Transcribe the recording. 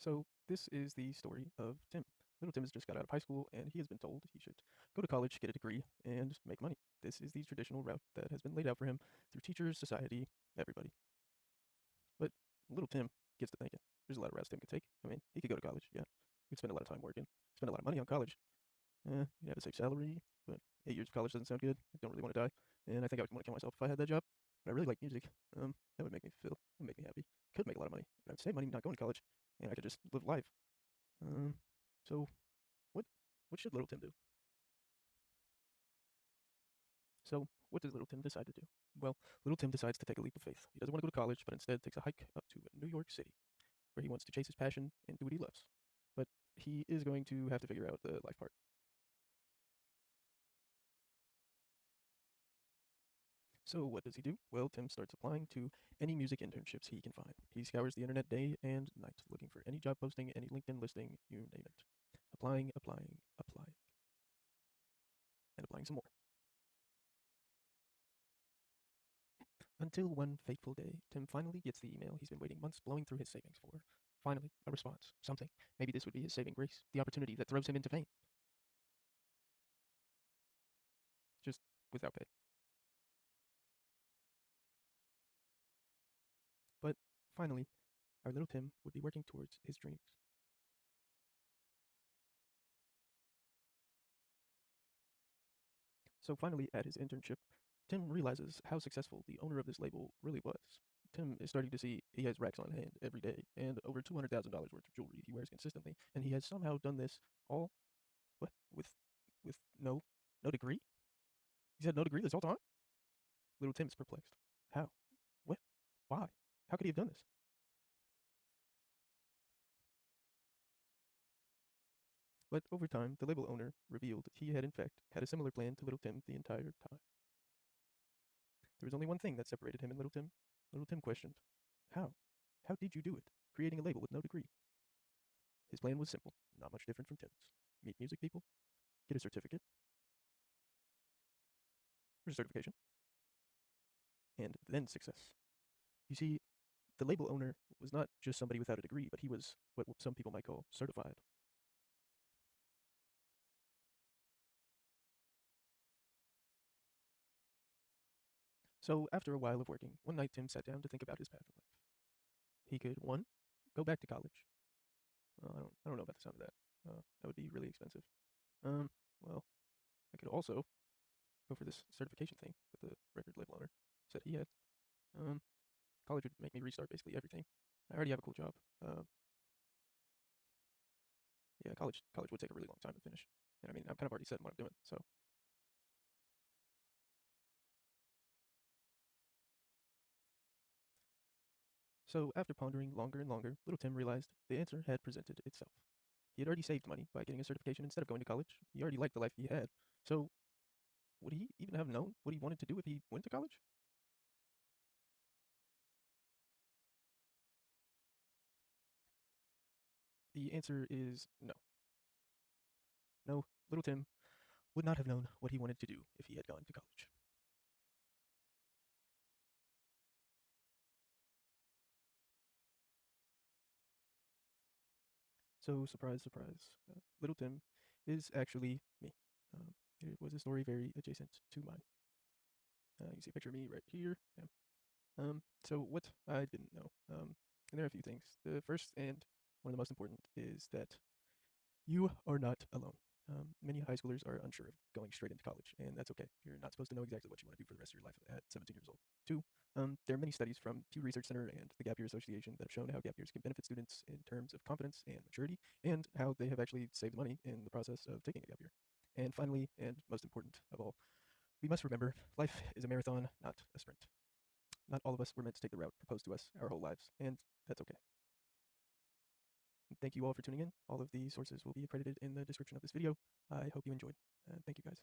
So this is the story of Tim. Little Tim has just got out of high school and he has been told he should go to college, get a degree, and make money. This is the traditional route that has been laid out for him through teachers, society, everybody. But little Tim gets to thinking, there's a lot of routes Tim could take. I mean, he could go to college, yeah. He could spend a lot of time working, spend a lot of money on college. You'd have a safe salary, but 8 years of college doesn't sound good. I don't really want to die. And I think I would want to kill myself if I had that job. But I really like music. That would make me feel, that would make me happy. Could make a lot of money. I would save money not going to college, and I could just live life. Um, so what what should little Tim do? So what does little Tim decide to do? Well, little Tim decides to take a leap of faith. He doesn't want to go to college, but instead takes a hike up to New York City, where he wants to chase his passion and do what he loves. But he is going to have to figure out the life part. So what does he do? Well, Tim starts applying to any music internships he can find. He scours the internet day and night, looking for any job posting, any LinkedIn listing, you name it. Applying, applying, applying, and applying some more. Until one fateful day, Tim finally gets the email he's been waiting months blowing through his savings for. Finally, a response. Something. Maybe this would be his saving grace, the opportunity that throws him into fame. Just without pay. But finally, our little Tim would be working towards his dreams. So finally, at his internship, Tim realizes how successful the owner of this label really was. Tim is starting to see he has racks on hand every day and over $200,000 worth of jewelry he wears consistently, and he has somehow done this all what with no degree. He's had no degree this whole time. Little Tim is perplexed. How? What? Why? How could he have done this? But over time, the label owner revealed he had in fact had a similar plan to Little Tim the entire time. There was only one thing that separated him and Little Tim. Little Tim questioned, how? How did you do it, creating a label with no degree? His plan was simple, not much different from Tim's. Meet music people, get a certificate, or a certification, and then success. You see, the label owner was not just somebody without a degree, but he was what some people might call certified. So, after a while of working, one night Tim sat down to think about his path in life. He could, one, go back to college. I don't know about the sound of that. That would be really expensive. Um, well, I could also go for this certification thing that the record label owner said he had. Um, College would make me restart basically everything. I already have a cool job. Yeah, college would take a really long time to finish. And I mean, I'm kind of already set in what I'm doing. So after pondering longer and longer, little Tim realized the answer had presented itself. He had already saved money by getting a certification instead of going to college. He already liked the life he had. So would he even have known what he wanted to do if he went to college? The answer is no. No, little Tim would not have known what he wanted to do if he had gone to college. So, surprise, surprise, little Tim is actually me. Um, it was a story very adjacent to mine. You see a picture of me right here. Yeah. So what I didn't know, and there are a few things. The first and one of the most important is that you are not alone. Many high schoolers are unsure of going straight into college, and that's okay. You're not supposed to know exactly what you want to do for the rest of your life at 17 years old. Two, there are many studies from Pew Research Center and the Gap Year Association that have shown how gap years can benefit students in terms of confidence and maturity, and how they have actually saved money in the process of taking a gap year. And finally, and most important of all, we must remember life is a marathon, not a sprint. Not all of us were meant to take the route proposed to us our whole lives, and that's okay. Thank you all for tuning in. All of the sources will be accredited in the description of this video. I hope you enjoyed. Thank you guys.